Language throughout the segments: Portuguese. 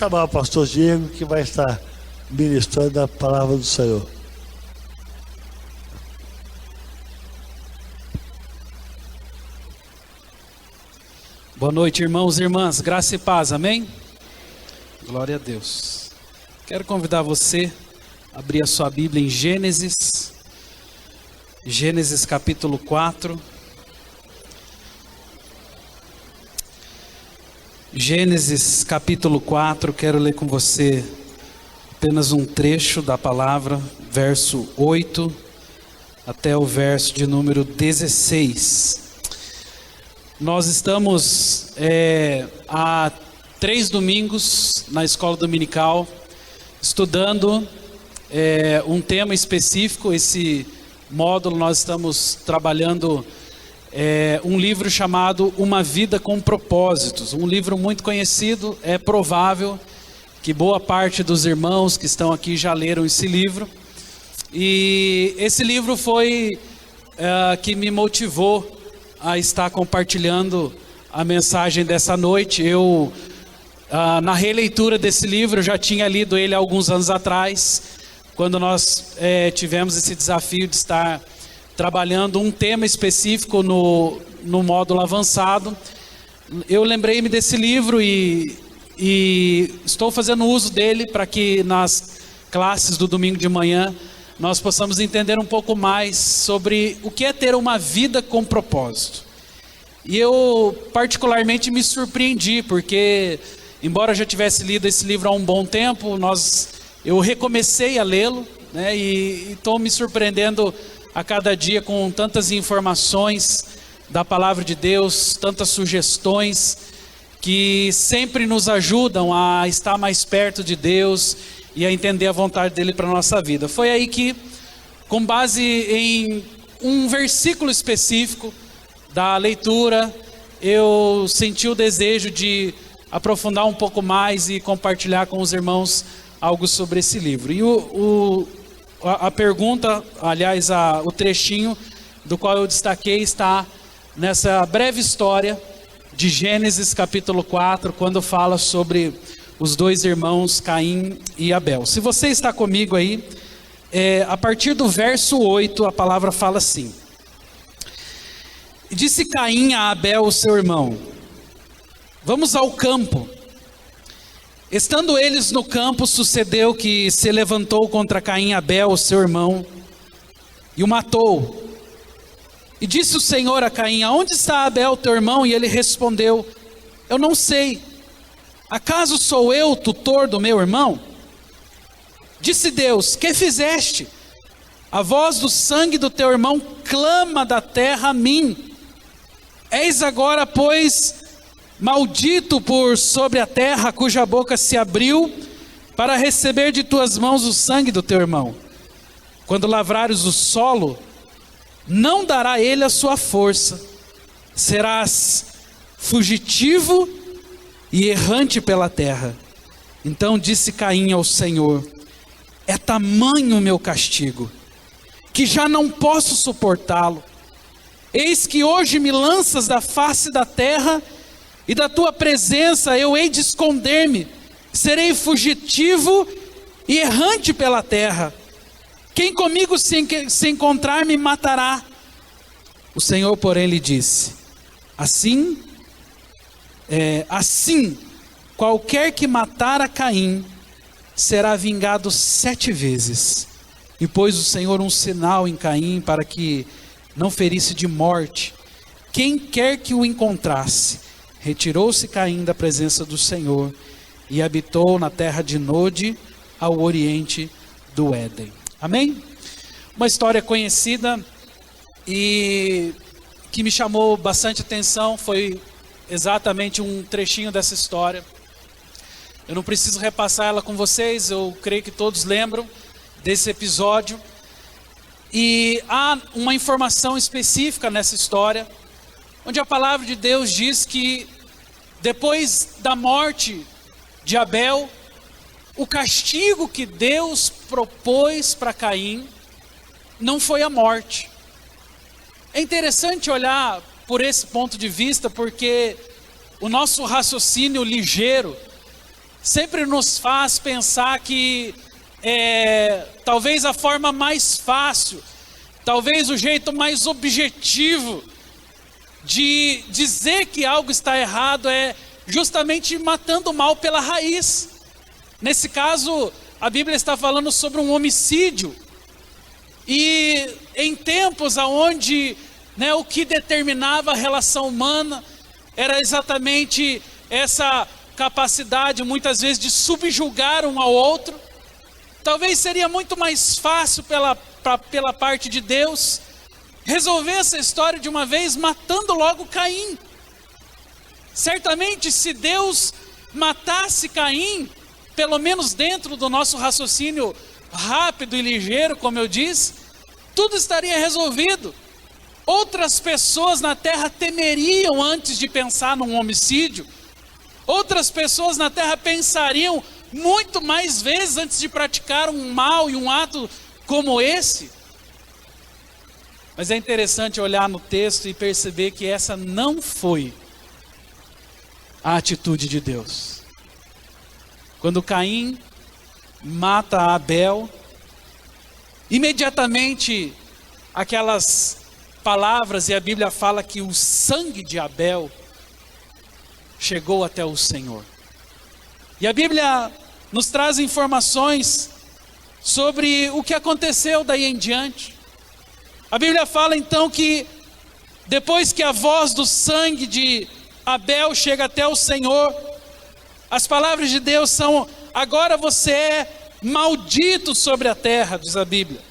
chamar o pastor Diego, que vai estar ministrando a palavra do Senhor. Boa noite, irmãos e irmãs, graça e paz, amém? Glória a Deus. Quero convidar você a abrir a sua Bíblia em Gênesis capítulo 4. Gênesis capítulo 4, quero ler com você apenas um trecho da palavra, verso 8 até o verso de número 16. Nós estamos há 3 domingos na escola dominical estudando um tema específico. Esse módulo nós estamos trabalhando um livro chamado Uma Vida com Propósitos, um livro muito conhecido. É provável que boa parte dos irmãos que estão aqui já leram esse livro, e esse livro foi que me motivou a estar compartilhando a mensagem dessa noite. Eu na releitura desse livro, eu já tinha lido ele há alguns anos atrás, quando nós tivemos esse desafio de estar trabalhando um tema específico no módulo avançado. Eu lembrei-me desse livro e estou fazendo uso dele para que nas classes do domingo de manhã nós possamos entender um pouco mais sobre o que é ter uma vida com propósito. E eu particularmente me surpreendi, porque embora eu já tivesse lido esse livro há um bom tempo, eu recomecei a lê-lo, né, e estou me surpreendendo a cada dia com tantas informações da palavra de Deus, tantas sugestões que sempre nos ajudam a estar mais perto de Deus e a entender a vontade dele para a nossa vida. Foi aí que, com base em um versículo específico da leitura, eu senti o desejo de aprofundar um pouco mais e compartilhar com os irmãos algo sobre esse livro. E a pergunta, aliás, o trechinho do qual eu destaquei está nessa breve história de Gênesis capítulo 4, quando fala sobre os 2 irmãos Caim e Abel. Se você está comigo aí, a partir do verso 8, a palavra fala assim: disse Caim a Abel, seu irmão: vamos ao campo. Estando eles no campo, sucedeu que se levantou contra Caim Abel, seu irmão, e o matou. E disse o Senhor a Caim: aonde está Abel, teu irmão? E ele respondeu: eu não sei. Acaso sou eu tutor do meu irmão? Disse Deus: que fizeste? A voz do sangue do teu irmão clama da terra a mim. Eis agora, pois, maldito por sobre a terra, cuja boca se abriu para receber de tuas mãos o sangue do teu irmão. Quando lavrares o solo, não dará ele a sua força. Serás fugitivo e errante pela terra. Então disse Caim ao Senhor: é tamanho o meu castigo, que já não posso suportá-lo. Eis que hoje me lanças da face da terra, e da tua presença eu hei de esconder-me. Serei fugitivo e errante pela terra. Quem comigo se encontrar me matará. O Senhor, porém, lhe disse: assim, qualquer que matar a Caim será vingado 7 vezes. E pôs o Senhor um sinal em Caim para que não ferisse de morte quem quer que o encontrasse. Retirou-se Caim da presença do Senhor e habitou na terra de Nod, ao oriente do Éden. Amém? Uma história conhecida e que me chamou bastante atenção foi exatamente um trechinho dessa história. Eu não preciso repassar ela com vocês, eu creio que todos lembram desse episódio. E há uma informação específica nessa história, onde a palavra de Deus diz que depois da morte de Abel, o castigo que Deus propôs para Caim não foi a morte. É interessante olhar por esse ponto de vista, porque o nosso raciocínio ligeiro sempre nos faz pensar que talvez a forma mais fácil, talvez o jeito mais objetivo de dizer que algo está errado é justamente matando o mal pela raiz. Nesse caso, a Bíblia está falando sobre um homicídio. E em tempos onde o que determinava a relação humana era exatamente essa capacidade, muitas vezes, de subjugar um ao outro, talvez seria muito mais fácil pela parte de Deus resolver essa história de uma vez, matando logo Caim. Certamente, se Deus matasse Caim, pelo menos dentro do nosso raciocínio rápido e ligeiro, como eu disse, tudo estaria resolvido. Outras pessoas na terra temeriam antes de pensar num homicídio. Outras pessoas na terra pensariam muito mais vezes antes de praticar um mal e um ato como esse. Mas é interessante olhar no texto e perceber que essa não foi a atitude de Deus. Quando Caim mata Abel, imediatamente aquelas palavras, e a Bíblia fala que o sangue de Abel chegou até o Senhor. E a Bíblia nos traz informações sobre o que aconteceu daí em diante. A Bíblia fala então que depois que a voz do sangue de Abel chega até o Senhor, as palavras de Deus são: agora você é maldito sobre a terra, diz a Bíblia,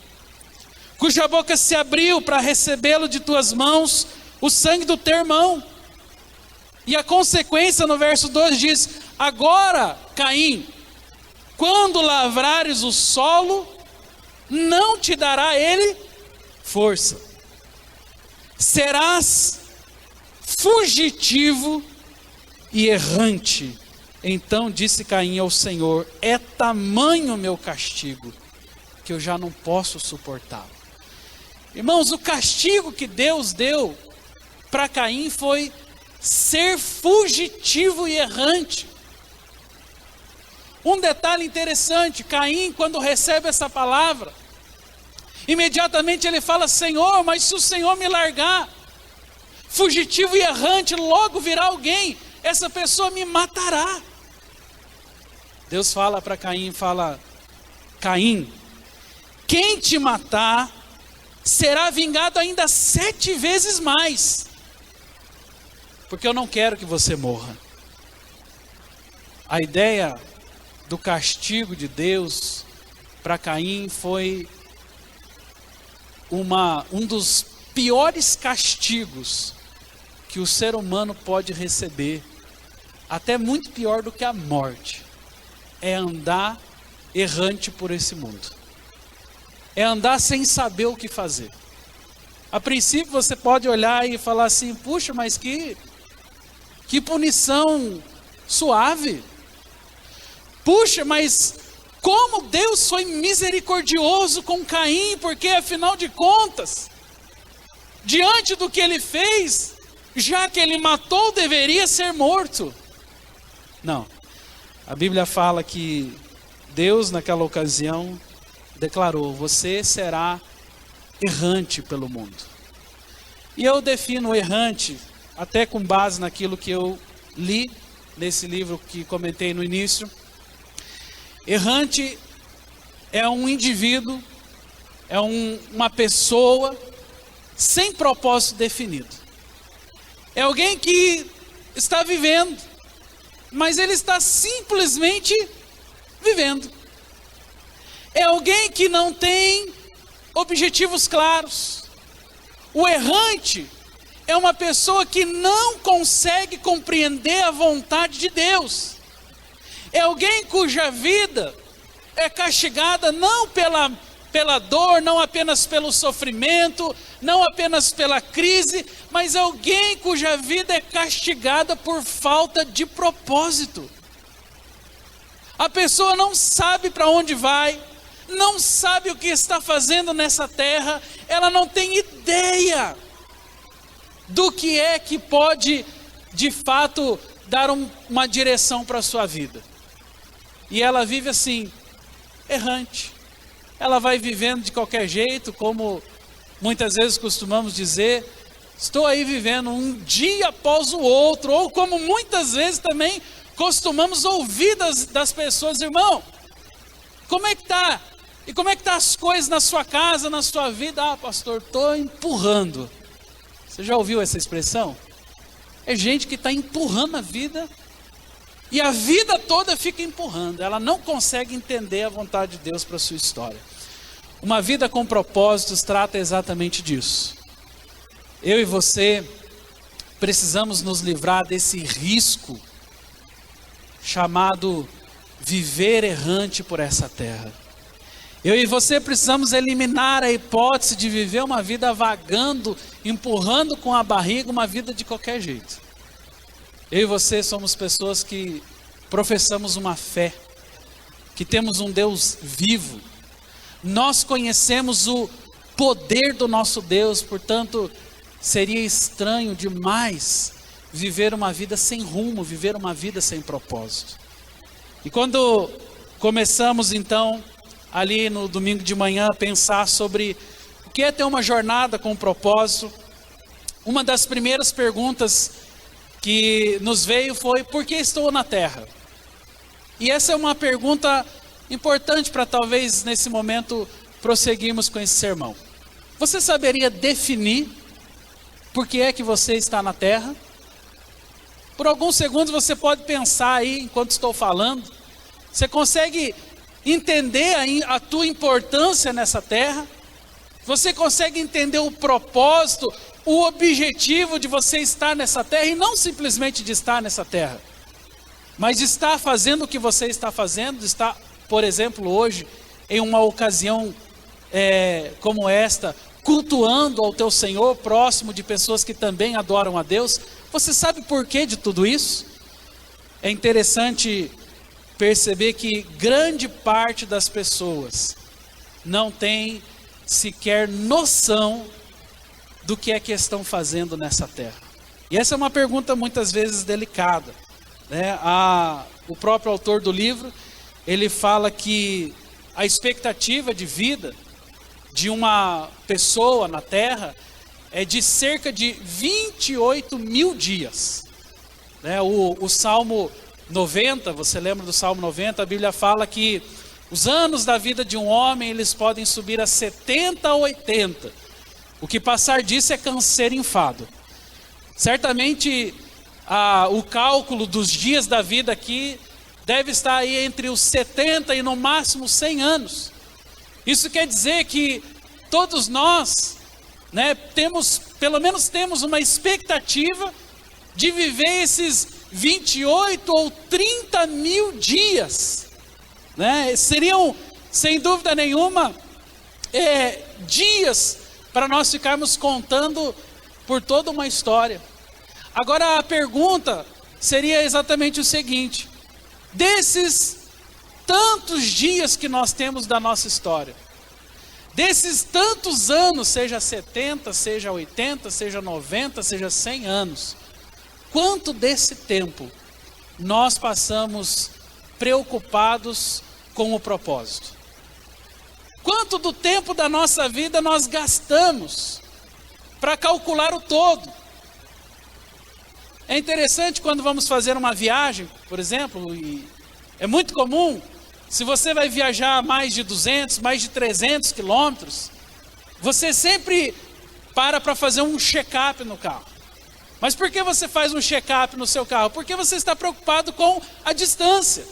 cuja boca se abriu para recebê-lo de tuas mãos, o sangue do teu irmão. E a consequência no verso 2 diz: agora, Caim, quando lavrares o solo, não te dará ele força. Serás fugitivo e errante. Então disse Caim ao Senhor: é tamanho o meu castigo, que eu já não posso suportá-lo. Irmãos, o castigo que Deus deu para Caim foi ser fugitivo e errante. Um detalhe interessante: Caim, quando recebe essa palavra, imediatamente ele fala: Senhor, mas se o Senhor me largar, fugitivo e errante, logo virá alguém, essa pessoa me matará. Deus fala para Caim, fala: Caim, quem te matar será vingado ainda 7 vezes mais, porque eu não quero que você morra. A ideia do castigo de Deus para Caim foi um dos piores castigos que o ser humano pode receber, até muito pior do que a morte. É andar errante por esse mundo, é andar sem saber o que fazer. A princípio você pode olhar e falar assim: puxa, mas que punição suave. Puxa, mas como Deus foi misericordioso com Caim, porque afinal de contas, diante do que ele fez, já que ele matou, deveria ser morto. Não, a Bíblia fala que Deus naquela ocasião declarou: você será errante pelo mundo. E eu defino errante até com base naquilo que eu li nesse livro que comentei no início. Errante é um indivíduo, é uma pessoa sem propósito definido. É alguém que está vivendo, mas ele está simplesmente vivendo. É alguém que não tem objetivos claros. O errante é uma pessoa que não consegue compreender a vontade de Deus. É alguém cuja vida é castigada não pela dor, não apenas pelo sofrimento, não apenas pela crise, mas alguém cuja vida é castigada por falta de propósito. A pessoa não sabe para onde vai, não sabe o que está fazendo nessa terra, ela não tem ideia do que é que pode, de fato, dar uma direção para a sua vida. e ela vive assim, errante. Ela vai vivendo de qualquer jeito, como muitas vezes costumamos dizer, estou aí vivendo um dia após o outro, ou como muitas vezes também costumamos ouvir das pessoas, irmão, como é que está? E como é que estão as coisas na sua casa, na sua vida? Ah, pastor, estou empurrando. Você já ouviu essa expressão? É gente que está empurrando a vida, e a vida toda fica empurrando. Ela não consegue entender a vontade de Deus para a sua história. Uma vida com propósitos trata exatamente disso. Eu e você precisamos nos livrar desse risco chamado viver errante por essa terra. Eu e você precisamos eliminar a hipótese de viver uma vida vagando, empurrando com a barriga uma vida de qualquer jeito. Eu e você somos pessoas que professamos uma fé, que temos um Deus vivo. Nós conhecemos o poder do nosso Deus, portanto, seria estranho demais viver uma vida sem rumo, viver uma vida sem propósito. E quando começamos então, ali no domingo de manhã, a pensar sobre o que é ter uma jornada com propósito, uma das primeiras perguntas que nos veio foi: por que estou na terra? E essa é uma pergunta importante para talvez nesse momento prosseguirmos com esse sermão. Você saberia definir por que é que você está na terra? Por alguns segundos você pode pensar aí, enquanto estou falando, você consegue entender a tua importância nessa terra? Você consegue entender o propósito, o objetivo de você estar nessa terra, e não simplesmente de estar nessa terra, mas de estar fazendo o que você está fazendo, de estar, por exemplo, hoje, em uma ocasião como esta, cultuando ao teu Senhor, próximo de pessoas que também adoram a Deus. Você sabe por que de tudo isso? É interessante perceber que grande parte das pessoas não tem sequer noção do que é que estão fazendo nessa terra. E essa é uma pergunta muitas vezes delicada, né? O próprio autor do livro, ele fala que a expectativa de vida de uma pessoa na terra é de cerca de 28 mil dias. Né? O Salmo 90, você lembra do Salmo 90? A Bíblia fala que os anos da vida de um homem, eles podem subir a 70 a 80. O que passar disso é canseiro e enfado. Certamente, o cálculo dos dias da vida aqui deve estar aí entre os 70 e no máximo 100 anos. Isso quer dizer que todos nós, né, pelo menos temos uma expectativa de viver esses 28 ou 30 mil dias, né? Seriam, sem dúvida nenhuma, dias para nós ficarmos contando por toda uma história. Agora a pergunta seria exatamente o seguinte: desses tantos dias que nós temos da nossa história, desses tantos anos, seja 70, seja 80, seja 90, seja 100 anos, quanto desse tempo nós passamos preocupados com o propósito? Quanto do tempo da nossa vida nós gastamos para calcular o todo? É interessante quando vamos fazer uma viagem, por exemplo, e é muito comum, se você vai viajar mais de 200, mais de 300 quilômetros, você sempre para fazer um check-up no carro. Mas por que você faz um check-up no seu carro? Porque você está preocupado com a distância.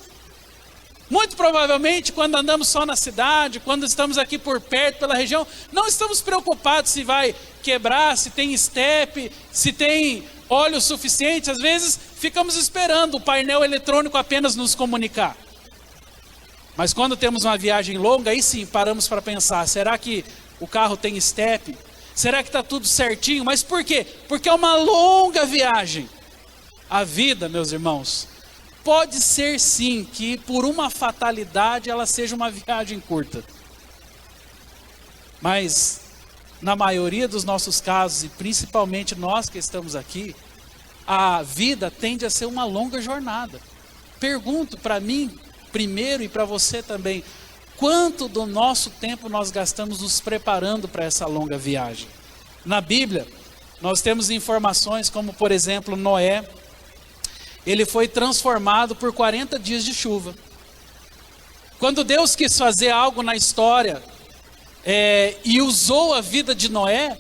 Muito provavelmente, quando andamos só na cidade, quando estamos aqui por perto, pela região, não estamos preocupados se vai quebrar, se tem estepe, se tem óleo suficiente. Às vezes, ficamos esperando o painel eletrônico apenas nos comunicar. Mas quando temos uma viagem longa, aí sim paramos para pensar: será que o carro tem estepe? Será que está tudo certinho? Mas por quê? Porque é uma longa viagem. A vida, meus irmãos, pode ser sim que por uma fatalidade ela seja uma viagem curta. Mas na maioria dos nossos casos, e principalmente nós que estamos aqui, a vida tende a ser uma longa jornada. Pergunto para mim primeiro e para você também, quanto do nosso tempo nós gastamos nos preparando para essa longa viagem? Na Bíblia, nós temos informações como, por exemplo, Noé, ele foi transformado por 40 dias de chuva. Quando Deus quis fazer algo na história e usou a vida de Noé,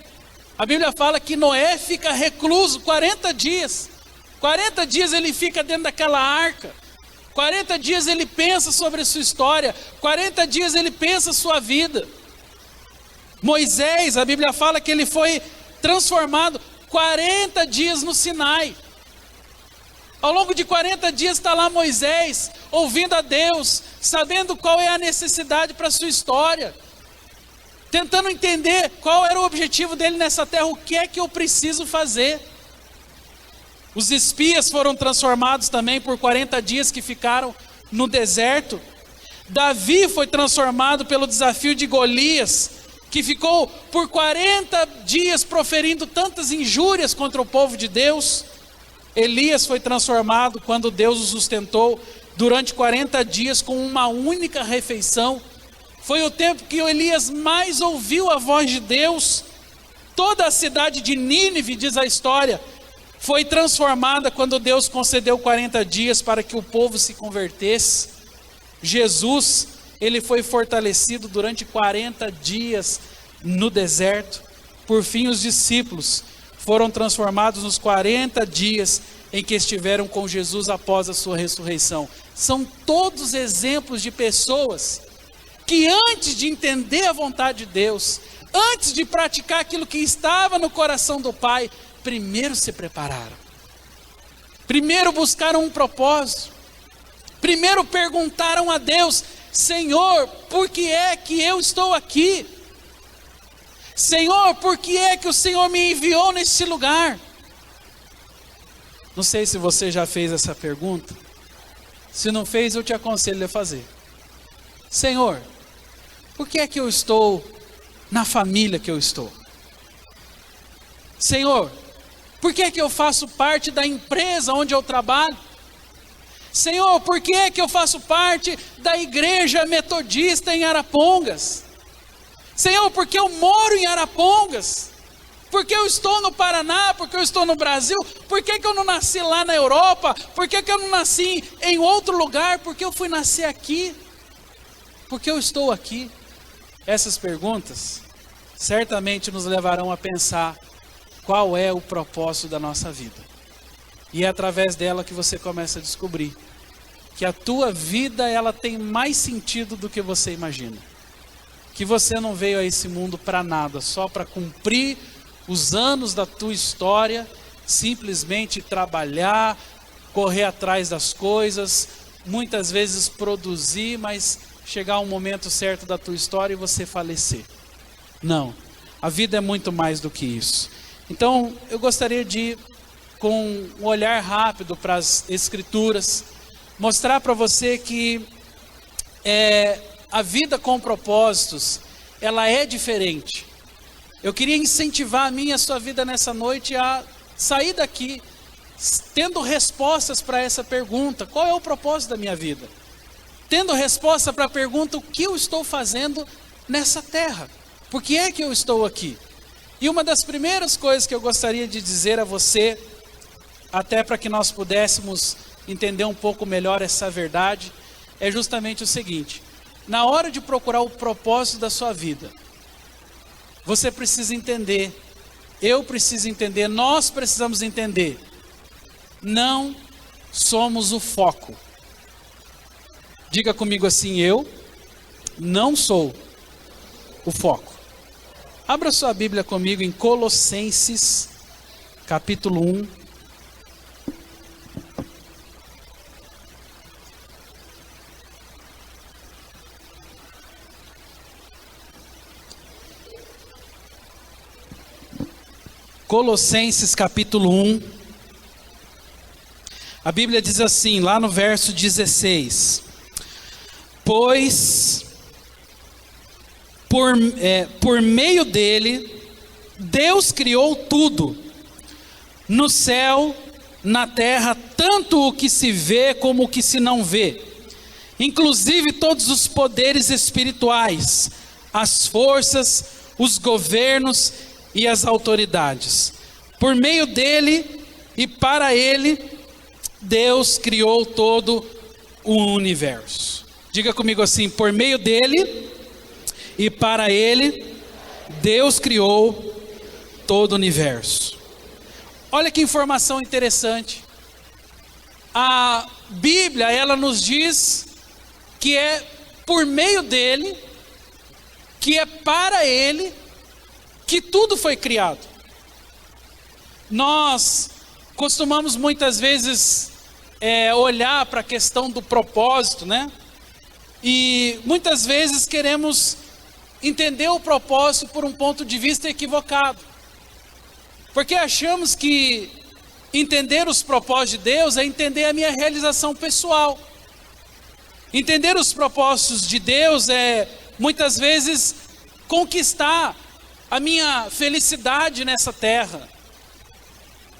a Bíblia fala que Noé fica recluso 40 dias. 40 dias ele fica dentro daquela arca. 40 dias ele pensa sobre a sua história. 40 dias ele pensa a sua vida. Moisés, a Bíblia fala que ele foi transformado 40 dias no Sinai. Ao longo de 40 dias está lá Moisés, ouvindo a Deus, sabendo qual é a necessidade para a sua história, tentando entender qual era o objetivo dele nessa terra, o que é que eu preciso fazer. Os espias foram transformados também por 40 dias que ficaram no deserto. Davi foi transformado pelo desafio de Golias, que ficou por 40 dias proferindo tantas injúrias contra o povo de Deus. Elias foi transformado quando Deus o sustentou durante 40 dias com uma única refeição. Foi o tempo que Elias mais ouviu a voz de Deus. Toda a cidade de Nínive, diz a história, foi transformada quando Deus concedeu 40 dias para que o povo se convertesse. Jesus, ele foi fortalecido durante 40 dias no deserto. Por fim, os discípulos foram transformados nos 40 dias em que estiveram com Jesus após a sua ressurreição. São todos exemplos de pessoas que antes de entender a vontade de Deus, antes de praticar aquilo que estava no coração do Pai, primeiro se prepararam. Primeiro buscaram um propósito. Primeiro perguntaram a Deus: Senhor, por que é que eu estou aqui? Senhor, por que é que o Senhor me enviou nesse lugar? Não sei se você já fez essa pergunta. Se não fez, eu te aconselho a fazer. Senhor, por que é que eu estou na família que eu estou? Senhor, por que é que eu faço parte da empresa onde eu trabalho? Senhor, por que é que eu faço parte da igreja metodista em Arapongas? Senhor, porque eu moro em Arapongas? Porque eu estou no Paraná? Porque eu estou no Brasil? Por que eu não nasci lá na Europa? Por que eu não nasci em outro lugar? Por que eu fui nascer aqui? Por que eu estou aqui? Essas perguntas certamente nos levarão a pensar qual é o propósito da nossa vida. E é através dela que você começa a descobrir que a tua vida, ela tem mais sentido do que você imagina. Que você não veio a esse mundo para nada, só para cumprir os anos da tua história, simplesmente trabalhar, correr atrás das coisas, muitas vezes produzir, mas chegar um momento certo da tua história e você falecer. Não, a vida é muito mais do que isso. Então, eu gostaria de, com um olhar rápido para as Escrituras, mostrar para você que a vida com propósitos, ela é diferente. Eu queria incentivar a minha e a sua vida nessa noite a sair daqui tendo respostas para essa pergunta: qual é o propósito da minha vida? Tendo resposta para a pergunta: o que eu estou fazendo nessa terra? Por que é que eu estou aqui? E uma das primeiras coisas que eu gostaria de dizer a você, até para que nós pudéssemos entender um pouco melhor essa verdade, é justamente o seguinte: na hora de procurar o propósito da sua vida, você precisa entender, eu preciso entender, nós precisamos entender, não somos o foco. Diga comigo assim: eu não sou o foco. Abra sua Bíblia comigo em Colossenses, capítulo 1. Colossenses, capítulo 1. A Bíblia diz assim, lá no verso 16: pois por meio dele, Deus criou tudo, no céu, na terra, tanto o que se vê como o que se não vê, inclusive todos os poderes espirituais, as forças, os governos e as autoridades. Por meio dele e para ele, Deus criou todo o universo. Diga comigo assim: por meio dele e para ele, Deus criou todo o universo. Olha que informação interessante. A Bíblia, ela nos diz que é por meio dele, que é para ele, que tudo foi criado. Nós costumamos muitas vezes olhar para a questão do propósito, né? E muitas vezes queremos entender o propósito por um ponto de vista equivocado. Porque achamos que entender os propósitos de Deus é entender a minha realização pessoal. Entender os propósitos de Deus é, muitas vezes, conquistar a minha felicidade nessa terra.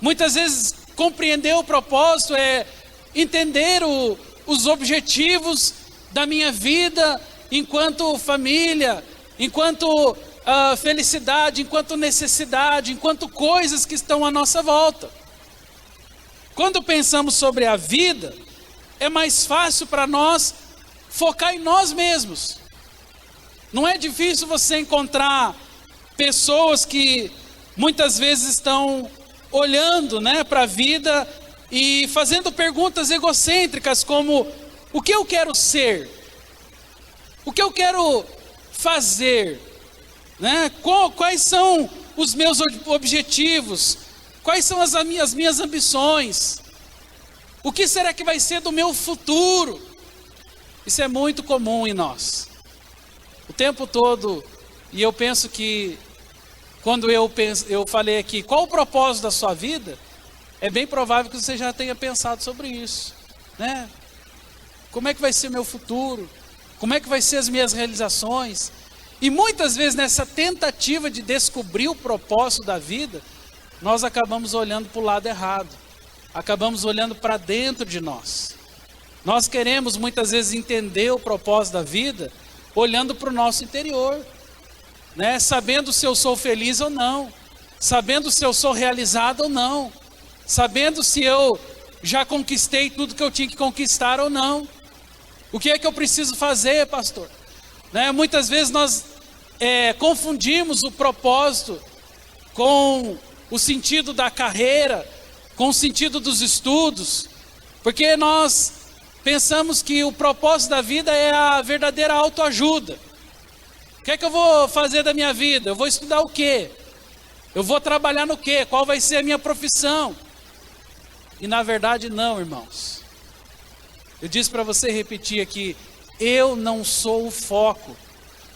Muitas vezes, compreender o propósito é entender os objetivos da minha vida enquanto família, enquanto felicidade, enquanto necessidade, enquanto coisas que estão à nossa volta. Quando pensamos sobre a vida, é mais fácil para nós focar em nós mesmos. Não é difícil você encontrar pessoas que muitas vezes estão olhando, né, para a vida e fazendo perguntas egocêntricas como: o que eu quero ser? O que eu quero fazer? Né? Quais são os meus objetivos? Quais são as minhas ambições? O que será que vai ser do meu futuro? Isso é muito comum em nós. O tempo todo, e eu penso que, quando eu falei aqui, qual o propósito da sua vida? É bem provável que você já tenha pensado sobre isso, né? Como é que vai ser o meu futuro? Como é que vai ser as minhas realizações? E muitas vezes nessa tentativa de descobrir o propósito da vida, nós acabamos olhando para o lado errado. Acabamos olhando para dentro de nós. Nós queremos muitas vezes entender o propósito da vida olhando para o nosso interior, né? Sabendo se eu sou feliz ou não, sabendo se eu sou realizado ou não, sabendo se eu já conquistei tudo que eu tinha que conquistar ou não. O que é que eu preciso fazer, pastor? Né? Muitas vezes nós confundimos o propósito com o sentido da carreira, com o sentido dos estudos, porque nós pensamos que o propósito da vida é a verdadeira autoajuda. O que é que eu vou fazer da minha vida? Eu vou estudar o quê? Eu vou trabalhar no quê? Qual vai ser a minha profissão? E na verdade não, irmãos. Eu disse para você repetir aqui: eu não sou o foco,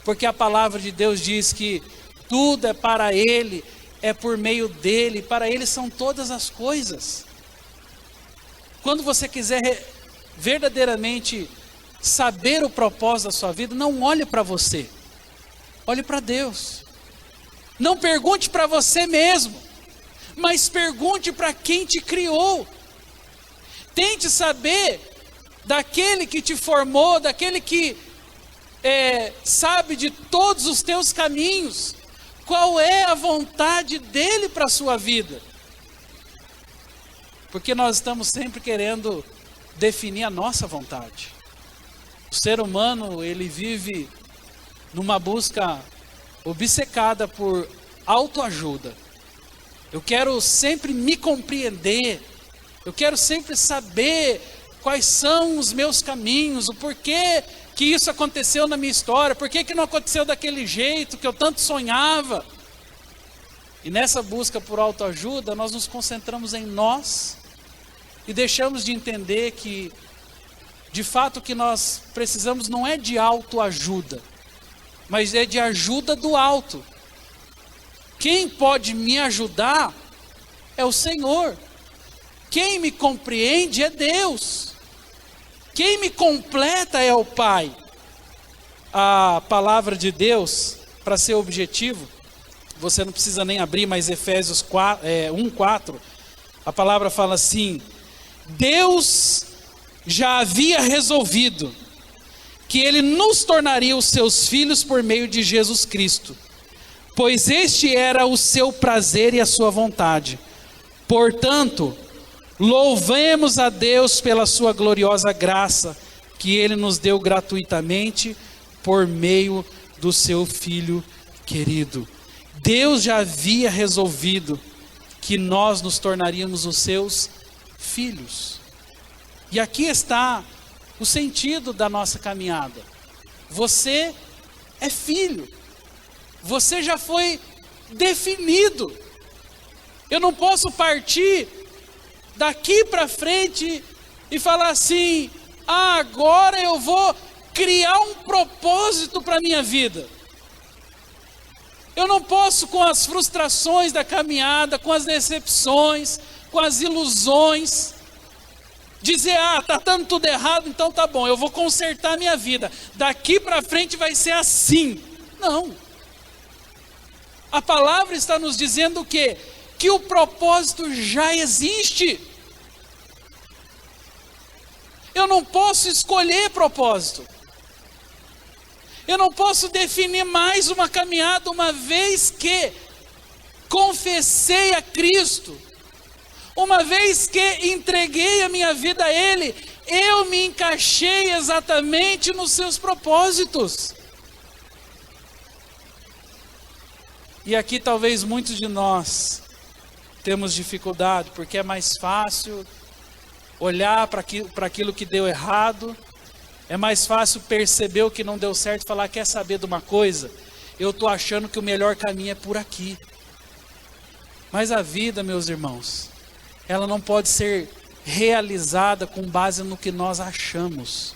porque a palavra de Deus diz que tudo é para Ele, é por meio dEle, para Ele são todas as coisas. Quando você quiser verdadeiramente saber o propósito da sua vida, não olhe para você, olhe para Deus. Não pergunte para você mesmo, mas pergunte para quem te criou. Tente saber daquele que te formou, daquele que sabe de todos os teus caminhos, qual é a vontade dele para a sua vida. Porque nós estamos sempre querendo definir a nossa vontade. O ser humano, ele vive numa busca obcecada por autoajuda. Eu quero sempre me compreender, eu quero sempre saber quais são os meus caminhos, o porquê que isso aconteceu na minha história, por que não aconteceu daquele jeito que eu tanto sonhava. E nessa busca por autoajuda, nós nos concentramos em nós e deixamos de entender que, de fato, o que nós precisamos não é de autoajuda, mas é de ajuda do alto. Quem pode me ajudar é o Senhor. Quem me compreende é Deus. Quem me completa é o Pai. A palavra de Deus, para ser objetivo, você não precisa nem abrir, mas Efésios 1:4, a palavra fala assim: Deus já havia resolvido que ele nos tornaria os seus filhos por meio de Jesus Cristo, pois este era o seu prazer e a sua vontade. Portanto, louvemos a Deus pela sua gloriosa graça, que ele nos deu gratuitamente por meio do seu Filho querido. Deus já havia resolvido que nós nos tornaríamos os seus filhos. E aqui está o sentido da nossa caminhada. Você é filho. Você já foi definido. Eu não posso partir daqui para frente e falar assim: agora eu vou criar um propósito para a minha vida. Eu não posso, com as frustrações da caminhada, com as decepções, com as ilusões, dizer: está dando tudo errado, então tá bom, eu vou consertar a minha vida, daqui para frente vai ser assim. Não. A palavra está nos dizendo o quê? Que o propósito já existe. Eu não posso escolher propósito. Eu não posso definir mais uma caminhada, uma vez que confessei a Cristo, uma vez que entreguei a minha vida a Ele, eu me encaixei exatamente nos seus propósitos. E aqui talvez muitos de nós temos dificuldade, porque é mais fácil olhar para aquilo que deu errado, é mais fácil perceber o que não deu certo e falar: quer saber de uma coisa? Eu estou achando que o melhor caminho é por aqui. Mas a vida, meus irmãos, ela não pode ser realizada com base no que nós achamos.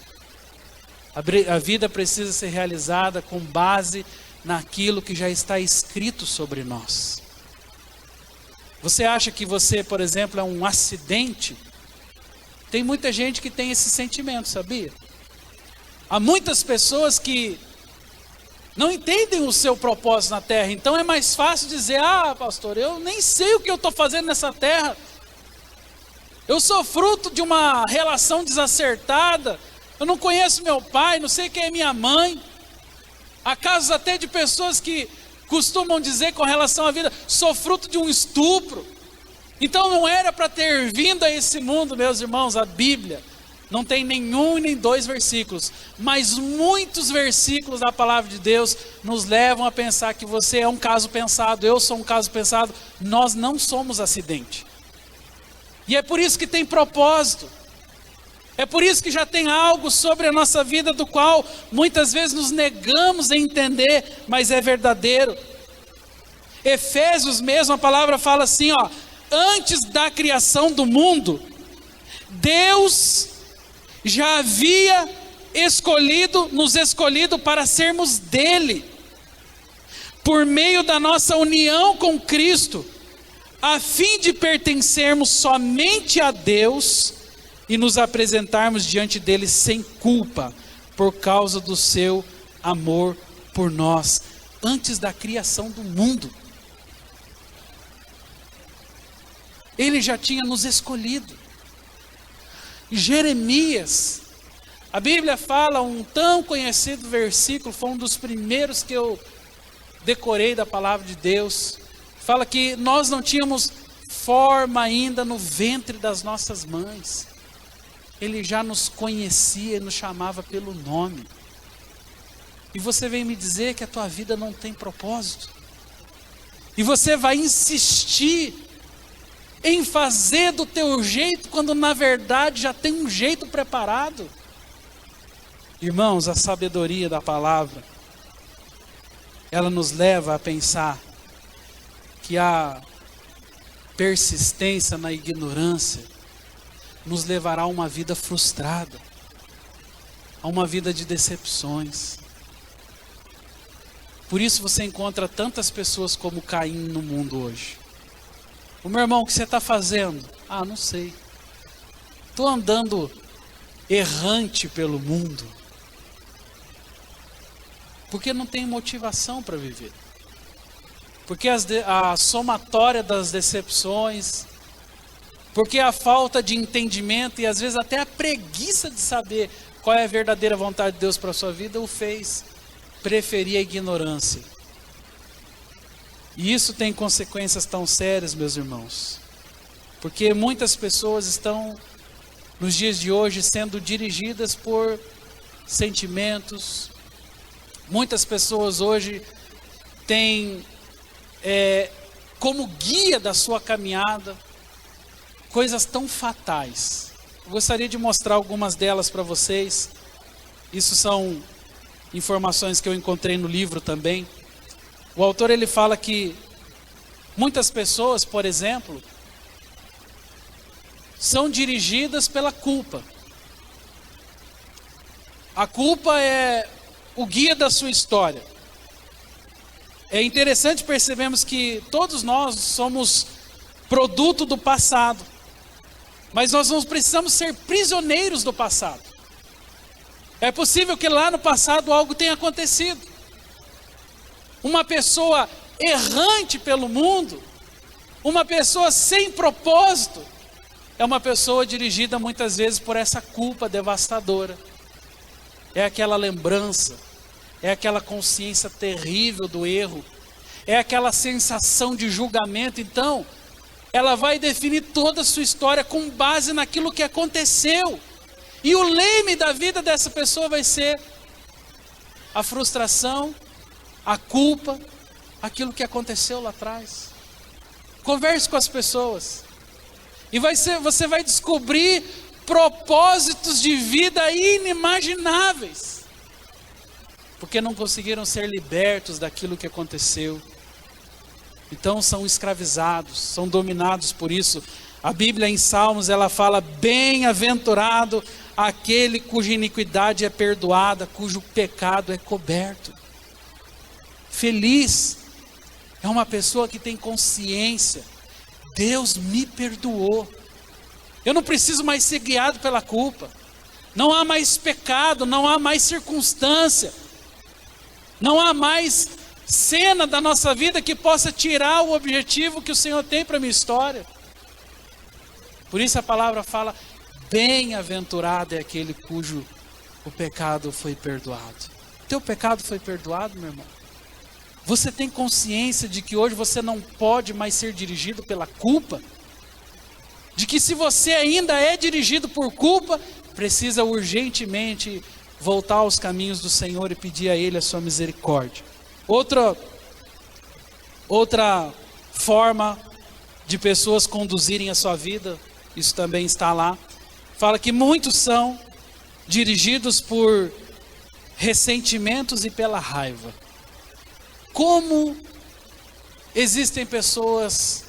A vida precisa ser realizada com base naquilo que já está escrito sobre nós. Você acha que você, por exemplo, é um acidente? Tem muita gente que tem esse sentimento, sabia? Há muitas pessoas que não entendem o seu propósito na terra, então é mais fácil dizer: pastor, eu nem sei o que eu estou fazendo nessa terra. Eu sou fruto de uma relação desacertada, eu não conheço meu pai, não sei quem é minha mãe. Há casos até de pessoas que costumam dizer com relação à vida: sou fruto de um estupro. Então não era para ter vindo a esse mundo, meus irmãos. A Bíblia não tem nenhum e nem dois versículos, mas muitos versículos da palavra de Deus nos levam a pensar que você é um caso pensado, eu sou um caso pensado. Nós não somos acidente. E é por isso que tem propósito. É por isso que já tem algo sobre a nossa vida do qual muitas vezes nos negamos a entender, mas é verdadeiro. Efésios mesmo, a palavra fala assim, antes da criação do mundo, Deus já havia nos escolhido para sermos dele, por meio da nossa união com Cristo, a fim de pertencermos somente a Deus e nos apresentarmos diante dele sem culpa, por causa do seu amor por nós, antes da criação do mundo. Ele já tinha nos escolhido. Jeremias, a Bíblia fala um tão conhecido versículo, foi um dos primeiros que eu decorei da palavra de Deus. Fala que nós não tínhamos forma ainda no ventre das nossas mães. Ele já nos conhecia e nos chamava pelo nome. E você vem me dizer que a tua vida não tem propósito? E você vai insistir em fazer do teu jeito, quando na verdade já tem um jeito preparado? Irmãos, a sabedoria da palavra, ela nos leva a pensar que a persistência na ignorância nos levará a uma vida frustrada, a uma vida de decepções. Por isso você encontra tantas pessoas como Caim no mundo hoje. O meu irmão, o que você está fazendo? Não sei. Estou andando errante pelo mundo. Porque não tem motivação para viver. Porque a somatória das decepções, porque a falta de entendimento e às vezes até a preguiça de saber qual é a verdadeira vontade de Deus para a sua vida, o fez preferir a ignorância. E isso tem consequências tão sérias, meus irmãos, porque muitas pessoas estão, nos dias de hoje, sendo dirigidas por sentimentos. Muitas pessoas hoje têm como guia da sua caminhada coisas tão fatais. Eu gostaria de mostrar algumas delas para vocês. Isso são informações que eu encontrei no livro também. O autor ele fala que muitas pessoas, por exemplo, são dirigidas pela culpa. A culpa é o guia da sua história. É interessante percebermos que todos nós somos produto do passado, mas nós não precisamos ser prisioneiros do passado. É possível que lá no passado algo tenha acontecido. Uma pessoa errante pelo mundo, uma pessoa sem propósito, é uma pessoa dirigida muitas vezes por essa culpa devastadora. É aquela lembrança, é aquela consciência terrível do erro, é aquela sensação de julgamento. Então, ela vai definir toda a sua história com base naquilo que aconteceu. E o leme da vida dessa pessoa vai ser a frustração, a culpa, aquilo que aconteceu lá atrás. Converse com as pessoas e você vai descobrir propósitos de vida inimagináveis, porque não conseguiram ser libertos daquilo que aconteceu. Então são escravizados, são dominados por isso. A Bíblia em Salmos ela fala: bem-aventurado aquele cuja iniquidade é perdoada, cujo pecado é coberto. Feliz é uma pessoa que tem consciência: Deus me perdoou, eu não preciso mais ser guiado pela culpa, não há mais pecado, não há mais circunstância, não há mais cena da nossa vida que possa tirar o objetivo que o Senhor tem para a minha história. Por isso a palavra fala: bem-aventurado é aquele cujo o pecado foi perdoado. Teu pecado foi perdoado, meu irmão? Você tem consciência de que hoje você não pode mais ser dirigido pela culpa? De que se você ainda é dirigido por culpa, precisa urgentemente voltar aos caminhos do Senhor e pedir a Ele a sua misericórdia. Outra forma de pessoas conduzirem a sua vida, isso também está lá, fala que muitos são dirigidos por ressentimentos e pela raiva. Como existem pessoas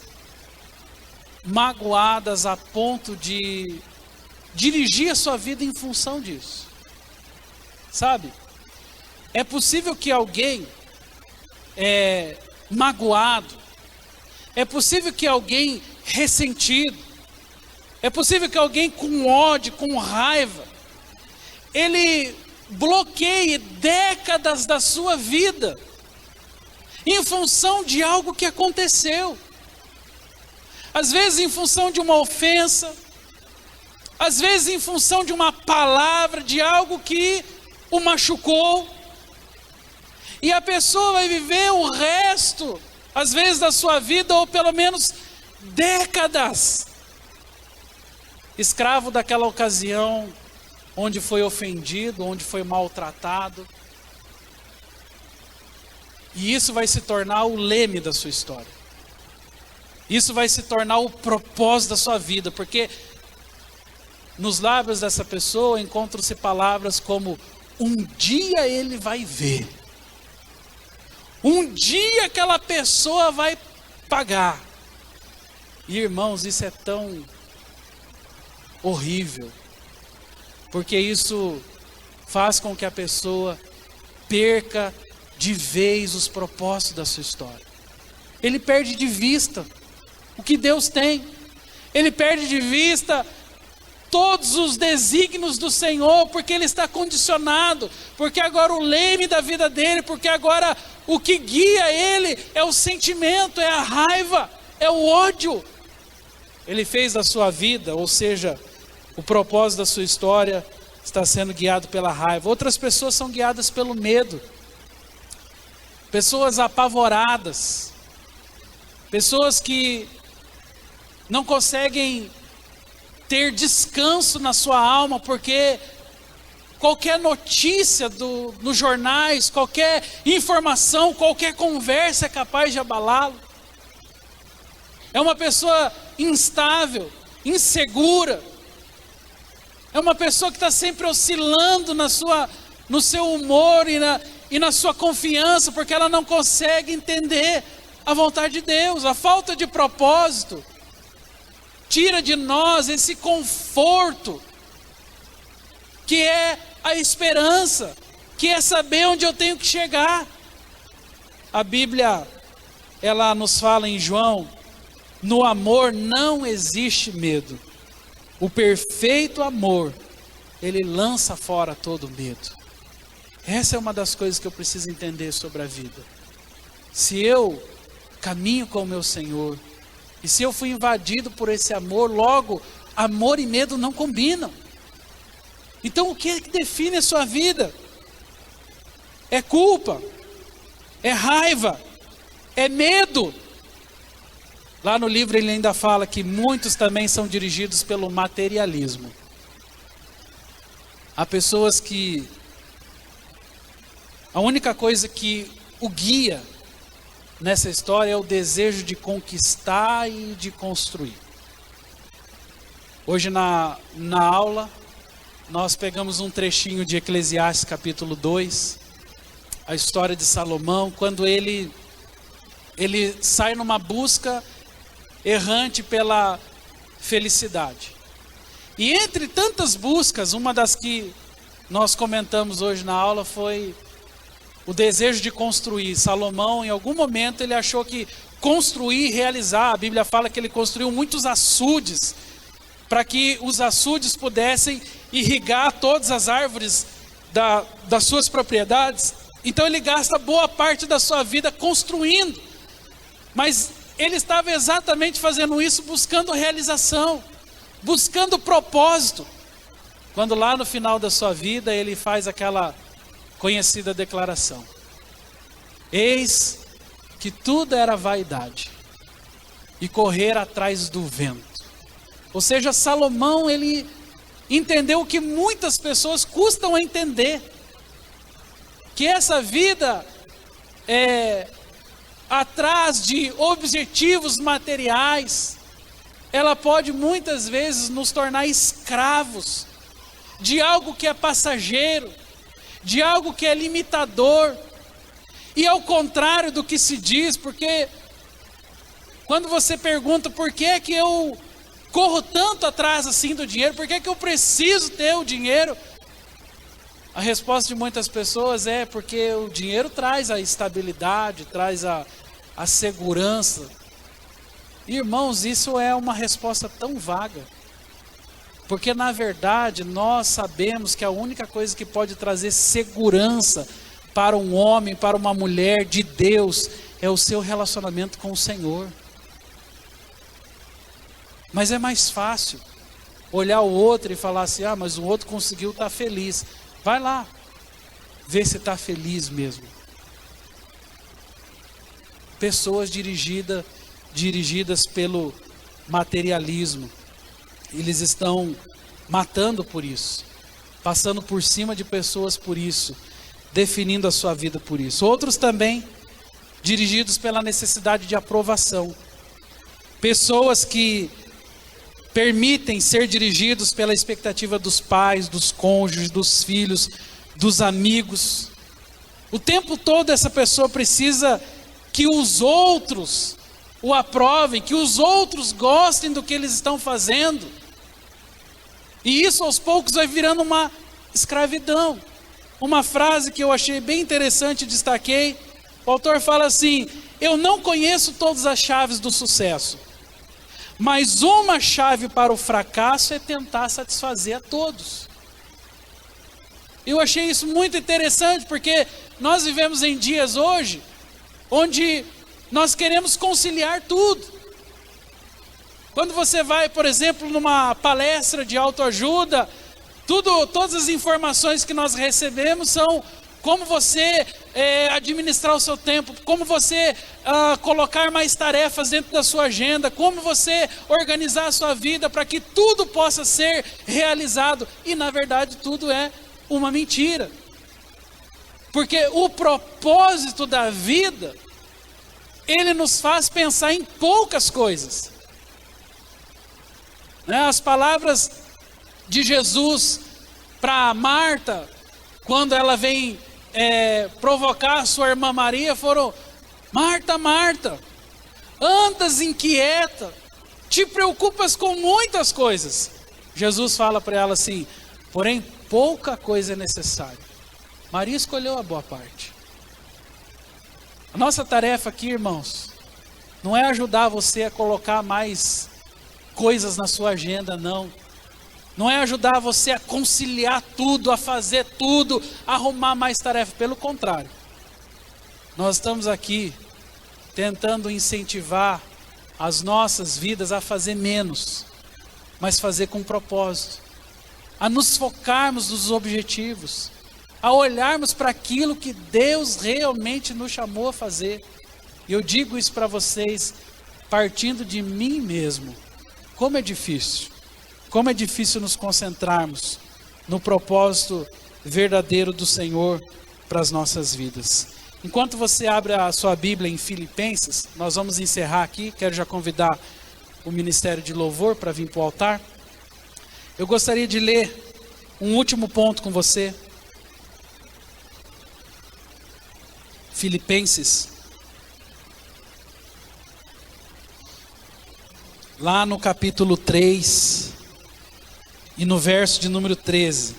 magoadas a ponto de dirigir a sua vida em função disso? Sabe? É possível que alguém magoado, é possível que alguém ressentido, é possível que alguém com ódio, com raiva, ele bloqueie décadas da sua vida em função de algo que aconteceu. Às vezes em função de uma ofensa, às vezes em função de uma palavra, de algo que o machucou. E a pessoa vai viver o resto, às vezes da sua vida, ou pelo menos décadas, escravo daquela ocasião onde foi ofendido, onde foi maltratado. E isso vai se tornar o leme da sua história. Isso vai se tornar o propósito da sua vida, porque nos lábios dessa pessoa encontram-se palavras como: um dia ele vai ver. Um dia aquela pessoa vai pagar. E irmãos, isso é tão horrível, porque isso faz com que a pessoa perca de vez os propósitos da sua história. Ele perde de vista o que Deus tem. Ele perde de vista todos os desígnios do Senhor, porque ele está condicionado, porque agora o leme da vida dele, porque agora o que guia ele é o sentimento, é a raiva, é o ódio. Ele fez da sua vida, ou seja, o propósito da sua história, está sendo guiado pela raiva. Outras pessoas são guiadas pelo medo. Pessoas apavoradas. Pessoas que não conseguem ter descanso na sua alma, porque qualquer notícia nos jornais, qualquer informação, qualquer conversa é capaz de abalá-lo. É uma pessoa instável, insegura. É uma pessoa que está sempre oscilando no seu humor e na sua confiança, porque ela não consegue entender a vontade de Deus. A falta de propósito tira de nós esse conforto, que é a esperança, que é saber onde eu tenho que chegar. A Bíblia, ela nos fala em João: no amor não existe medo. O perfeito amor, ele lança fora todo medo. Essa é uma das coisas que eu preciso entender sobre a vida. Se eu caminho com o meu Senhor, e se eu fui invadido por esse amor, logo, amor e medo não combinam. Então o que é que define a sua vida? É culpa, é raiva, é medo. Lá no livro ele ainda fala que muitos também são dirigidos pelo materialismo. Há pessoas que a única coisa que o guia nessa história é o desejo de conquistar e de construir. Hoje na aula, nós pegamos um trechinho de Eclesiastes capítulo 2, a história de Salomão, quando ele sai numa busca errante pela felicidade. E entre tantas buscas, uma das que nós comentamos hoje na aula foi o desejo de construir. Salomão, em algum momento, ele achou que construir e realizar, a Bíblia fala que ele construiu muitos açudes, para que os açudes pudessem irrigar todas as árvores das suas propriedades. Então ele gasta boa parte da sua vida construindo, mas ele estava exatamente fazendo isso buscando realização, buscando propósito, quando lá no final da sua vida ele faz aquela conhecida declaração: eis que tudo era vaidade e correr atrás do vento. Ou seja, Salomão, ele entendeu o que muitas pessoas custam a entender, que essa vida atrás de objetivos materiais, ela pode muitas vezes nos tornar escravos de algo que é passageiro, de algo que é limitador. E ao contrário do que se diz, porque quando você pergunta por que é que eu corro tanto atrás assim do dinheiro, por que é que eu preciso ter o dinheiro? A resposta de muitas pessoas é porque o dinheiro traz a estabilidade, traz a segurança. Irmãos, isso é uma resposta tão vaga, porque na verdade nós sabemos que a única coisa que pode trazer segurança para um homem, para uma mulher de Deus, é o seu relacionamento com o Senhor. Mas é mais fácil olhar o outro e falar assim: ah, mas o outro conseguiu estar feliz. Vai lá, vê se está feliz mesmo. Pessoas dirigidas pelo materialismo, eles estão matando por isso, passando por cima de pessoas por isso, definindo a sua vida por isso. Outros também dirigidos pela necessidade de aprovação. Pessoas que permitem ser dirigidos pela expectativa dos pais, dos cônjuges, dos filhos, dos amigos. O tempo todo essa pessoa precisa que os outros o aprovem, que os outros gostem do que eles estão fazendo. E isso aos poucos vai virando uma escravidão. Uma frase que eu achei bem interessante, destaquei. O autor fala assim: eu não conheço todas as chaves do sucesso, mas uma chave para o fracasso é tentar satisfazer a todos. Eu achei isso muito interessante, porque nós vivemos em dias hoje, onde nós queremos conciliar tudo. Quando você vai, por exemplo, numa palestra de autoajuda, Todas as informações que nós recebemos são como você administrar o seu tempo, como você colocar mais tarefas dentro da sua agenda, como você organizar a sua vida para que tudo possa ser realizado. E na verdade tudo é uma mentira. Porque o propósito da vida, ele nos faz pensar em poucas coisas. As palavras de Jesus para Marta, quando ela vem provocar sua irmã Maria, foram: Marta, Marta, andas inquieta, te preocupas com muitas coisas. Jesus fala para ela assim: porém pouca coisa é necessária. Maria escolheu a boa parte. A nossa tarefa aqui, irmãos, não é ajudar você a colocar mais coisas na sua agenda, não. Não é ajudar você a conciliar tudo, a fazer tudo, a arrumar mais tarefas. Pelo contrário, nós estamos aqui tentando incentivar as nossas vidas a fazer menos, mas fazer com propósito, a nos focarmos nos objetivos, a olharmos para aquilo que Deus realmente nos chamou a fazer. E eu digo isso para vocês, partindo de mim mesmo. Como é difícil nos concentrarmos no propósito verdadeiro do Senhor para as nossas vidas. Enquanto você abre a sua Bíblia em Filipenses, nós vamos encerrar aqui. Quero já convidar o Ministério de Louvor para vir para o altar. Eu gostaria de ler um último ponto com você. Filipenses, lá no capítulo 3 e no verso de número 13.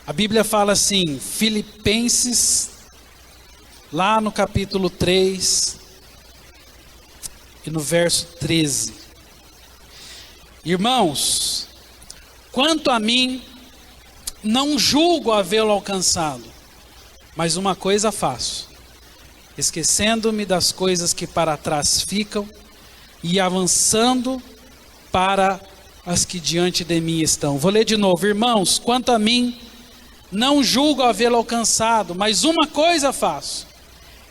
A Bíblia fala assim, Filipenses, lá no capítulo 3 e no verso 13. Irmãos, quanto a mim, não julgo havê-lo alcançado, mas uma coisa faço, esquecendo-me das coisas que para trás ficam e avançando para as que diante de mim estão. Vou ler de novo. Irmãos, quanto a mim, não julgo havê-lo alcançado, mas uma coisa faço,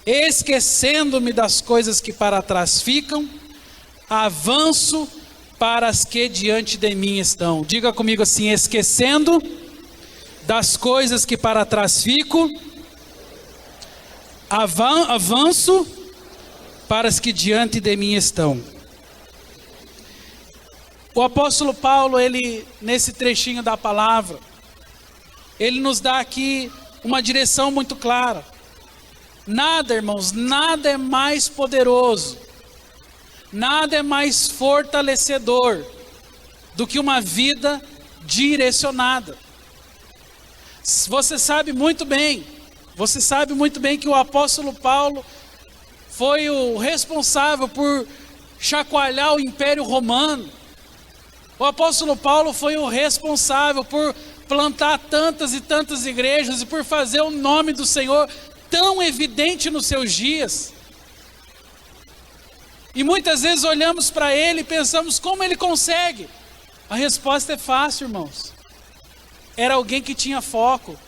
esquecendo-me das coisas que para trás ficam, avanço para as que diante de mim estão. Diga comigo assim: esquecendo das coisas que para trás ficam, avanço para as que diante de mim estão. O apóstolo Paulo, ele, nesse trechinho da palavra, ele nos dá aqui uma direção muito clara. Nada, irmãos, nada é mais poderoso, nada é mais fortalecedor do que uma vida direcionada. Você sabe muito bem que o apóstolo Paulo foi o responsável por chacoalhar o Império Romano. O apóstolo Paulo foi o responsável por plantar tantas e tantas igrejas e por fazer o nome do Senhor tão evidente nos seus dias. E muitas vezes olhamos para ele e pensamos: como ele consegue? A resposta é fácil, irmãos. Era alguém que tinha foco,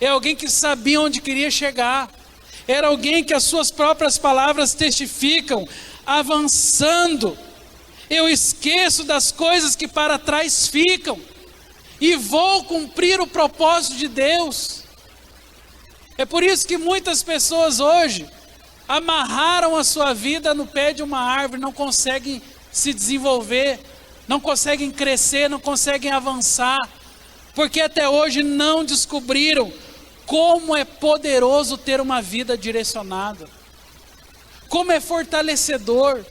é alguém que sabia onde queria chegar, era alguém que as suas próprias palavras testificam: avançando, eu esqueço das coisas que para trás ficam e vou cumprir o propósito de Deus. É por isso que muitas pessoas hoje amarraram a sua vida no pé de uma árvore, não conseguem se desenvolver, não conseguem crescer, não conseguem avançar, porque até hoje não descobriram como é poderoso ter uma vida direcionada, como é fortalecedor,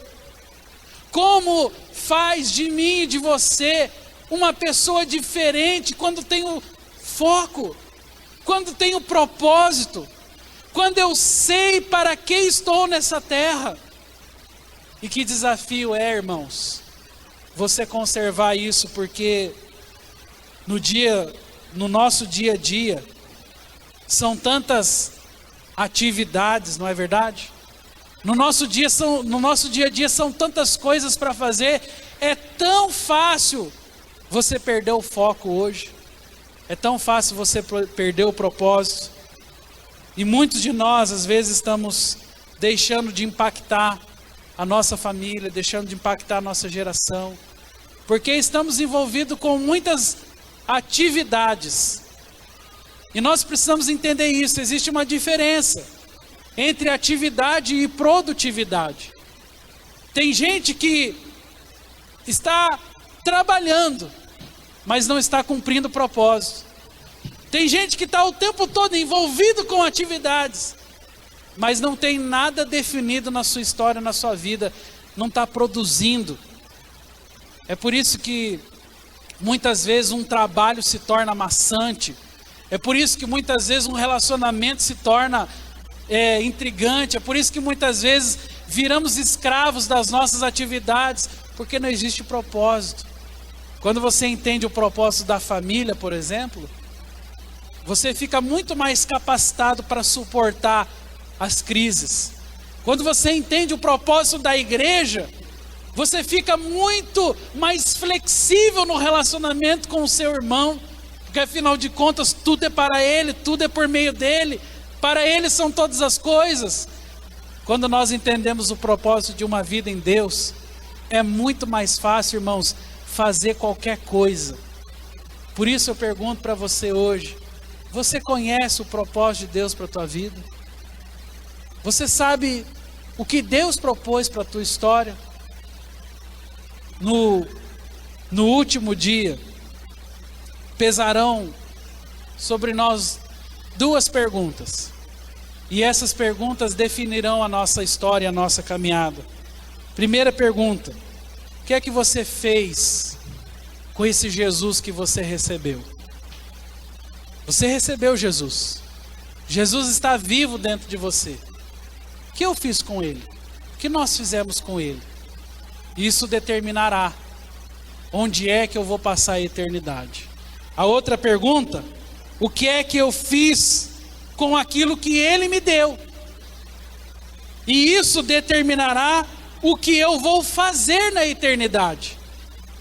como faz de mim e de você uma pessoa diferente quando tenho foco, quando tenho propósito, quando eu sei para que estou nessa terra. E que desafio é, irmãos, você conservar isso, porque no nosso dia a dia, são tantas atividades, não é verdade? No nosso dia a dia são tantas coisas para fazer, é tão fácil você perder o foco hoje, é tão fácil você perder o propósito, e muitos de nós às vezes estamos deixando de impactar a nossa família, deixando de impactar a nossa geração, porque estamos envolvidos com muitas atividades, e nós precisamos entender isso. Existe uma diferença entre atividade e produtividade. Tem gente que está trabalhando, mas não está cumprindo o propósito. Tem gente que está o tempo todo envolvido com atividades, mas não tem nada definido na sua história, na sua vida, não está produzindo. É por isso que muitas vezes um trabalho se torna maçante, é por isso que muitas vezes um relacionamento se torna intrigante, é por isso que muitas vezes viramos escravos das nossas atividades, porque não existe propósito. Quando você entende o propósito da família, por exemplo, você fica muito mais capacitado para suportar as crises. Quando você entende o propósito da igreja, você fica muito mais flexível no relacionamento com o seu irmão, porque afinal de contas tudo é para ele, tudo é por meio dele, para ele são todas as coisas. Quando nós entendemos o propósito de uma vida em Deus, é muito mais fácil, irmãos, fazer qualquer coisa. Por isso eu pergunto para você hoje, você conhece o propósito de Deus para a tua vida? Você sabe o que Deus propôs para a tua história? No último dia, pesarão sobre nós duas perguntas, e essas perguntas definirão a nossa história, a nossa caminhada. Primeira pergunta: o que é que você fez com esse Jesus que você recebeu? Você recebeu Jesus, Jesus está vivo dentro de você. O que eu fiz com Ele? O que nós fizemos com Ele? Isso determinará onde é que eu vou passar a eternidade. A outra pergunta: o que é que eu fiz com aquilo que Ele me deu? E isso determinará o que eu vou fazer na eternidade.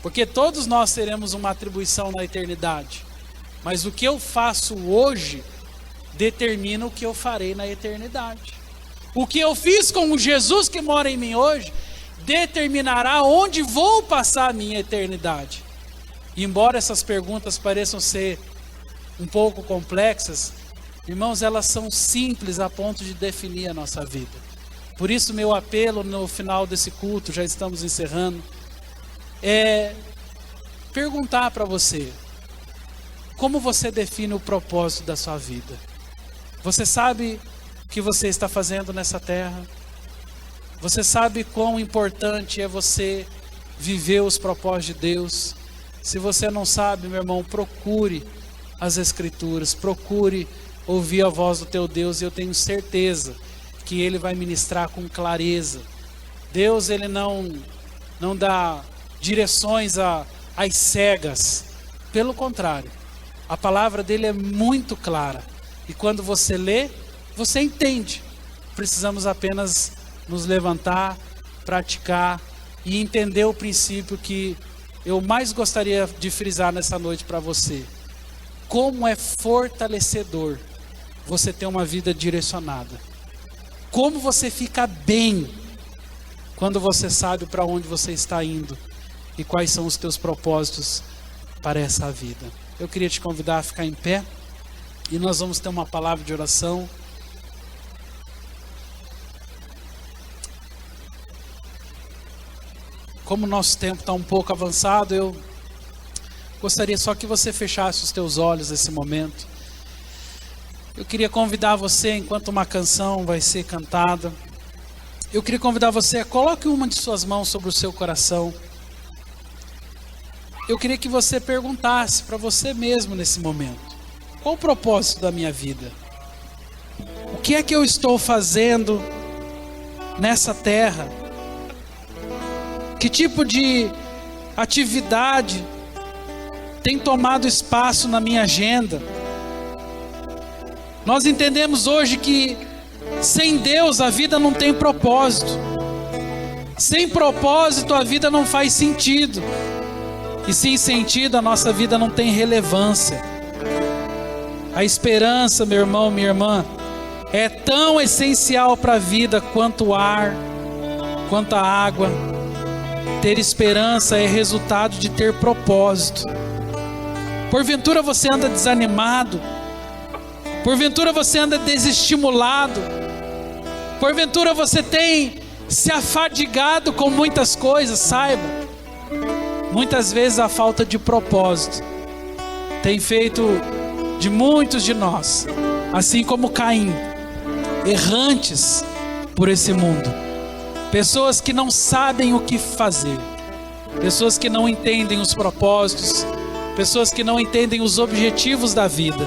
Porque todos nós teremos uma atribuição na eternidade, mas o que eu faço hoje determina o que eu farei na eternidade. O que eu fiz com o Jesus que mora em mim hoje determinará onde vou passar a minha eternidade. E embora essas perguntas pareçam ser um pouco complexas, irmãos, elas são simples a ponto de definir a nossa vida. Por isso meu apelo no final desse culto, já estamos encerrando, é perguntar para você: como você define o propósito da sua vida? Você sabe o que você está fazendo nessa terra? Você sabe quão importante é você viver os propósitos de Deus? Se você não sabe, meu irmão, procure as Escrituras, procure ouvir a voz do teu Deus, e eu tenho certeza que Ele vai ministrar com clareza. Deus, Ele não dá direções às cegas, pelo contrário, a palavra dele é muito clara, e quando você lê, você entende. Precisamos apenas nos levantar, praticar e entender o princípio que eu mais gostaria de frisar nessa noite para você. Como é fortalecedor você ter uma vida direcionada. Como você fica bem quando você sabe para onde você está indo e quais são os teus propósitos para essa vida. Eu queria te convidar a ficar em pé e nós vamos ter uma palavra de oração. Como o nosso tempo está um pouco avançado, eu gostaria só que você fechasse os teus olhos nesse momento. Eu queria convidar você, enquanto uma canção vai ser cantada, eu queria convidar você a coloque uma de suas mãos sobre o seu coração. Eu queria que você perguntasse para você mesmo nesse momento: qual o propósito da minha vida? O que é que eu estou fazendo nessa terra? Que tipo de atividade tem tomado espaço na minha agenda? Nós entendemos hoje que Sem Deus a vida não tem propósito. Sem propósito a vida não faz sentido. E sem sentido a nossa vida não tem relevância. A esperança, meu irmão, minha irmã, é tão essencial para a vida quanto o ar, quanto a água. Ter esperança é resultado de ter propósito. Porventura você anda desanimado, porventura você anda desestimulado, porventura você tem se afadigado com muitas coisas, saiba, muitas vezes a falta de propósito tem feito de muitos de nós, assim como Caim, errantes por esse mundo, pessoas que não sabem o que fazer, pessoas que não entendem os propósitos, pessoas que não entendem os objetivos da vida.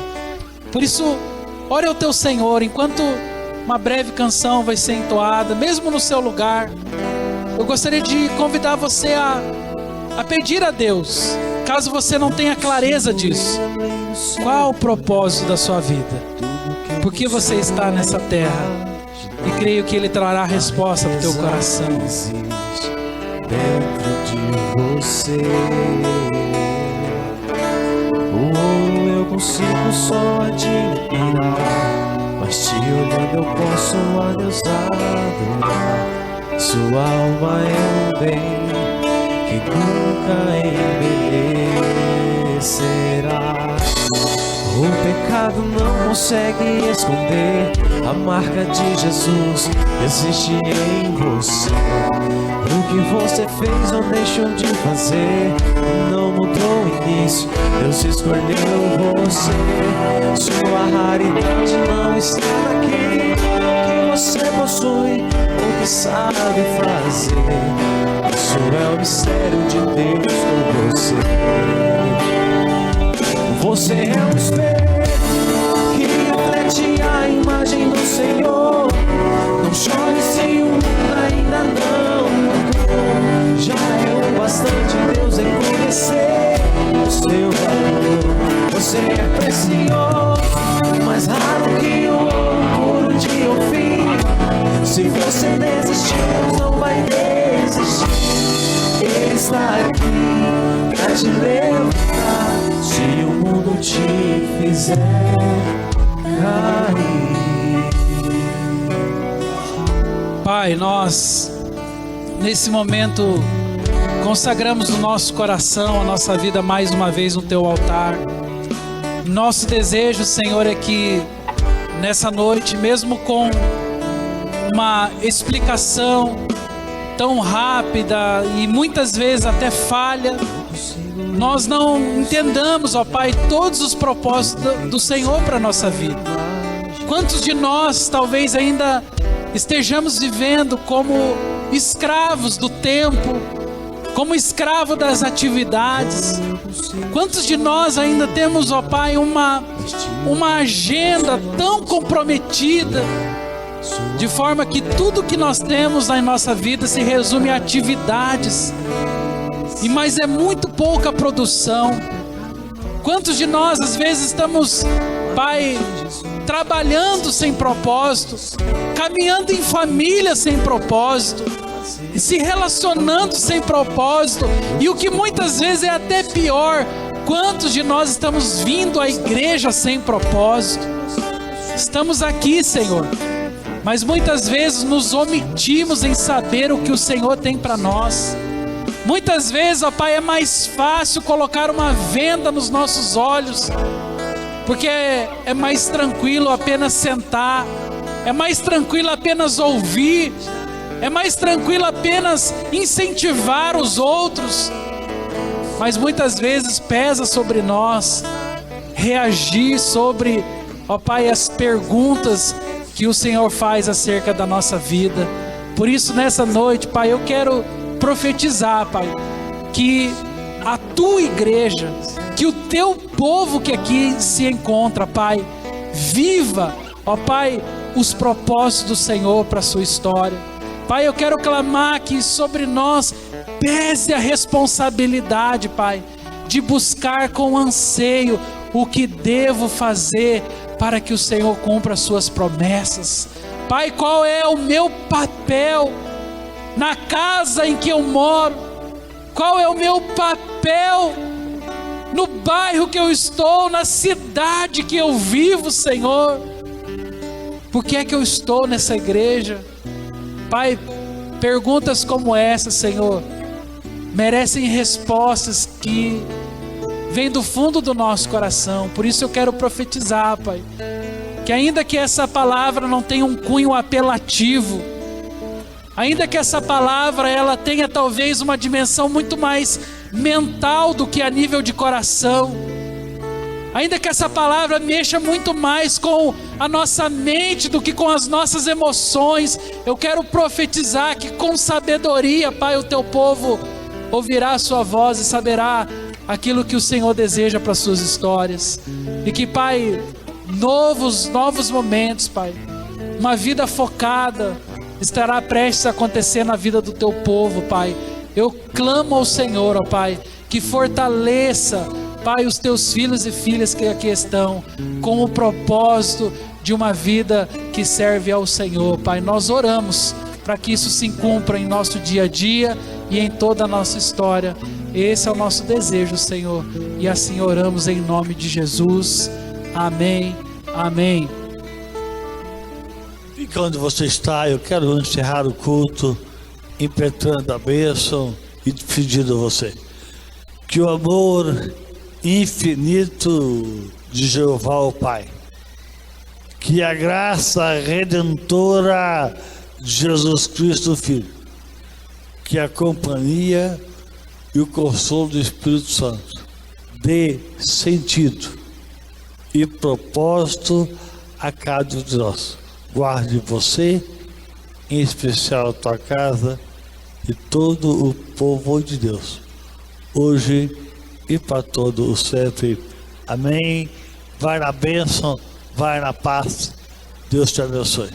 Por isso, ore ao teu Senhor, enquanto uma breve canção vai ser entoada, mesmo no seu lugar, eu gostaria de convidar você a pedir a Deus, caso você não tenha clareza disso, qual o propósito da sua vida? Por que você está nessa terra? E creio que Ele trará a resposta para o teu coração. Dentro de você, eu consigo só admirar, mas te olhando eu posso a Deus adorar. Sua alma é um bem que nunca envelhecerá. O pecado não consegue esconder a marca de Jesus, existe em você. O que você fez ou deixou de fazer não mudou o início, Deus escolheu você. Sua raridade não está naquilo que você possui ou que sabe fazer. Isso é o mistério de Deus com você. Você é um espelho que reflete a imagem do Senhor. Não chore se o mundo ainda não mudou. Já é o bastante Deus reconhecer o seu valor. Você é precioso, mais raro que o ouro puro de Ofir. Se você desistir, Deus não vai desistir. Ele está aqui pra te levantar. Se o mundo te fizer cair. Pai, nós nesse momento consagramos o nosso coração, a nossa vida mais uma vez no teu altar. Nosso desejo, Senhor, é que nessa noite, mesmo com uma explicação tão rápida e muitas vezes até falha, nós não entendamos, ó Pai, todos os propósitos do Senhor para a nossa vida. Quantos de nós talvez ainda estejamos vivendo como escravos do tempo, como escravo das atividades? Quantos de nós ainda temos, ó Pai, uma agenda tão comprometida, de forma que tudo que nós temos na nossa vida se resume a atividades, mas é muito pouca produção. Quantos de nós às vezes estamos, Pai, trabalhando sem propósito, caminhando em família sem propósito, se relacionando sem propósito, e o que muitas vezes é até pior, quantos de nós estamos vindo à igreja sem propósito? Estamos aqui, Senhor, mas muitas vezes nos omitimos em saber o que o Senhor tem para nós. Muitas vezes, ó Pai, é mais fácil colocar uma venda nos nossos olhos, porque é mais tranquilo apenas sentar, é mais tranquilo apenas ouvir, é mais tranquilo apenas incentivar os outros, mas muitas vezes pesa sobre nós reagir sobre, ó Pai, as perguntas que o Senhor faz acerca da nossa vida. Por isso, nessa noite, Pai, eu quero profetizar, Pai, que a tua igreja, que o teu povo que aqui se encontra, Pai, viva, ó Pai, os propósitos do Senhor para a sua história. Pai, eu quero clamar que sobre nós pese a responsabilidade, Pai, de buscar com anseio o que devo fazer para que o Senhor cumpra as suas promessas, Pai, qual é o meu papel na casa em que eu moro? Qual é o meu papel no bairro que eu estou, na cidade que eu vivo, Senhor? Por que é que eu estou nessa igreja? Pai, perguntas como essa, Senhor, merecem respostas que vêm do fundo do nosso coração. Por isso eu quero profetizar, Pai, que ainda que essa palavra não tenha um cunho apelativo, ainda que essa palavra ela tenha talvez uma dimensão muito mais mental do que a nível de coração, ainda que essa palavra mexa muito mais com a nossa mente do que com as nossas emoções, eu quero profetizar que com sabedoria, Pai, o teu povo ouvirá a sua voz e saberá aquilo que o Senhor deseja para as suas histórias. E que, Pai, novos momentos, Pai, uma vida focada estará prestes a acontecer na vida do teu povo, Pai. Eu clamo ao Senhor, ó Pai, que fortaleça, Pai, os teus filhos e filhas que aqui estão, com o propósito de uma vida que serve ao Senhor, Pai. Nós oramos para que isso se cumpra em nosso dia a dia e em toda a nossa história. Esse é o nosso desejo, Senhor, e assim oramos em nome de Jesus. Amém, amém. Fica onde você está. Eu quero encerrar o culto impetrando a bênção e pedindo a você que o amor infinito de Jeová o Pai, que a graça redentora de Jesus Cristo Filho, que a companhia e o consolo do Espírito Santo dê sentido e propósito a cada um de nós. Guarde você, em especial a tua casa e todo o povo de Deus, hoje e para todo o sempre. Amém. Vai na bênção, vai na paz. Deus te abençoe.